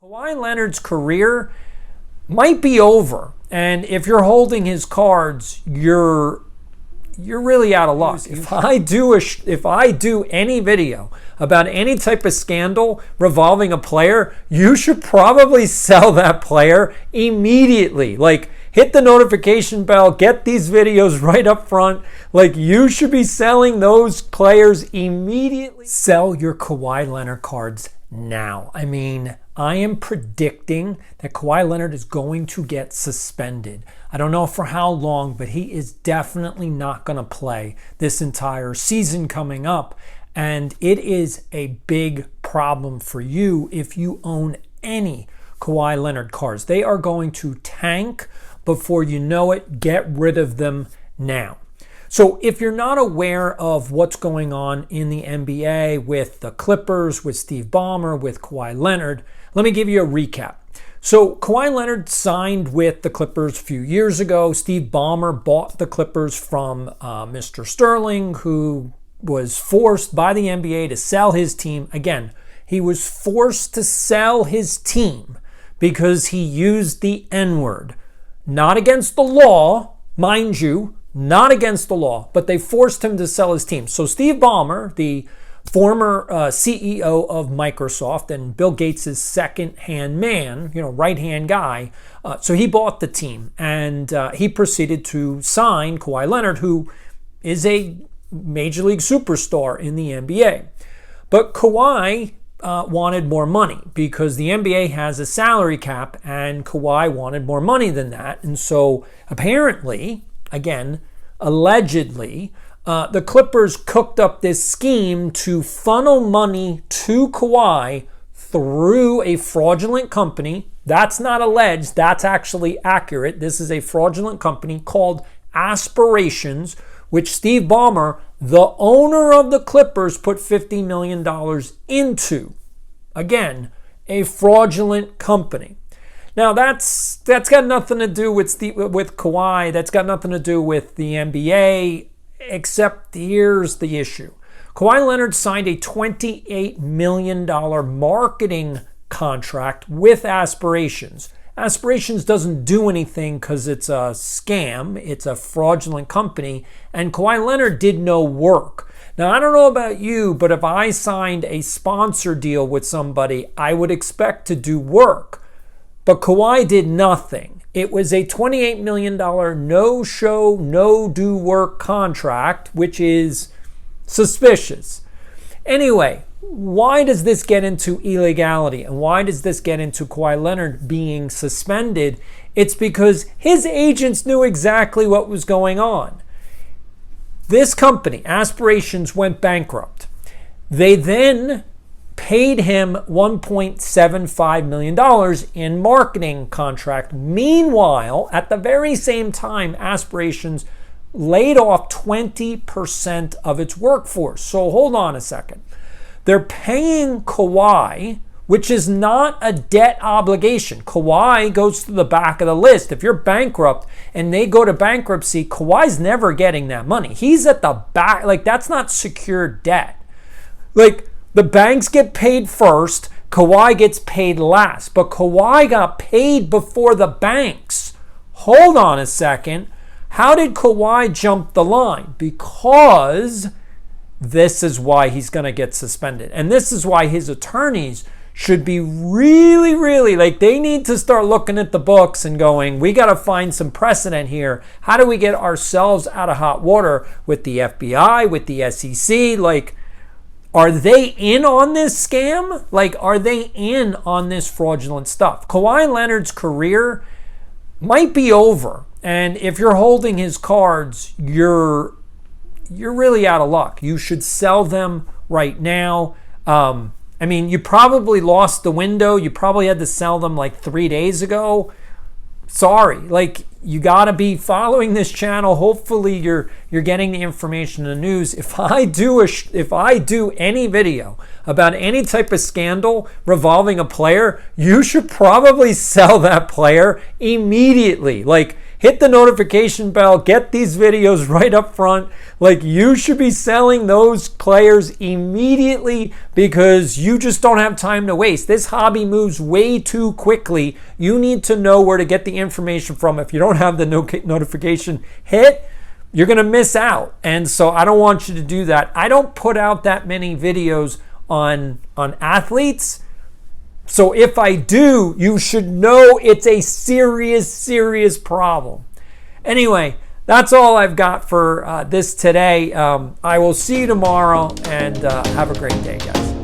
Kawhi Leonard's career might be over, and if you're holding his cards, you're really out of luck. If I do any video about any type of scandal revolving a player, you should probably sell that player immediately. Like, hit the notification bell, get these videos right up front. Like, you should be selling those players immediately. Sell your Kawhi Leonard cards now. I mean, I am predicting that Kawhi Leonard is going to get suspended. I don't know for how long, but he is definitely not going to play this entire season coming up. And it is a big problem for you if you own any Kawhi Leonard cards. They are going to tank before you know it. Get rid of them now. So if you're not aware of what's going on in the NBA with the Clippers, with Steve Ballmer, with Kawhi Leonard, let me give you a recap. So Kawhi Leonard signed with the Clippers a few years ago. Steve Ballmer bought the Clippers from Mr. Sterling, who was forced by the NBA to sell his team. Again, he was forced to sell his team because he used the N-word. Not against the law, mind you, not against the law, but they forced him to sell his team. So Steve Ballmer, the former CEO of Microsoft and Bill Gates' second-hand man, right-hand guy, so he bought the team, and he proceeded to sign Kawhi Leonard, who is a Major League superstar in the NBA. But Kawhi wanted more money because the NBA has a salary cap, and Kawhi wanted more money than that. And so apparently, again, allegedly, the Clippers cooked up this scheme to funnel money to Kawhi through a fraudulent company. That's not alleged. That's actually accurate. This is a fraudulent company called Aspirations, which Steve Ballmer, the owner of the Clippers, put $50 million into. Again, a fraudulent company. Now, that's got nothing to do with Kawhi. That's got nothing to do with the NBA, except here's the issue. Kawhi Leonard signed a $28 million marketing contract with Aspirations. Aspirations doesn't do anything because it's a scam. It's a fraudulent company. And Kawhi Leonard did no work. Now, I don't know about you, but if I signed a sponsor deal with somebody, I would expect to do work. But Kawhi did nothing. It was a $28 million no-show, no-do-work contract, which is suspicious. Anyway, why does this get into illegality? And why does this get into Kawhi Leonard being suspended? It's because his agents knew exactly what was going on. This company, Aspirations, went bankrupt. They then paid him $1.75 million in marketing contract. Meanwhile, at the very same time, Aspirations laid off 20% of its workforce. So hold on a second. They're paying Kawhi, which is not a debt obligation. Kawhi goes to the back of the list. If you're bankrupt and they go to bankruptcy, Kawhi's never getting that money. He's at the back. Like, that's not secured debt. Like, the banks get paid first, Kawhi gets paid last. But Kawhi got paid before the banks. Hold on a second. How did Kawhi jump the line? Because this is why he's going to get suspended. And this is why his attorneys should be really, like, they need to start looking at the books and going, we got to find some precedent here. How do we get ourselves out of hot water with the FBI, with the SEC? Like, are they in on this scam? Like, are they in on this fraudulent stuff? Kawhi Leonard's career might be over. And if you're holding his cards, you're really out of luck. You should sell them right now. I mean, you probably lost the window. You probably had to sell them like 3 days ago. Sorry. Like, you got to be following this channel. Hopefully you're getting the information and the news. If I do any video about any type of scandal revolving a player, you should probably sell that player immediately. Like, hit the notification bell, get these videos right up front. Like, you should be selling those players immediately because you just don't have time to waste. This hobby moves way too quickly. You need to know where to get the information from. If you don't have the notification hit, you're going to miss out. And so I don't want you to do that. I don't put out that many videos on athletes. So if I do, you should know it's a serious, serious problem. Anyway, that's all I've got for this today. I will see you tomorrow, and have a great day, guys.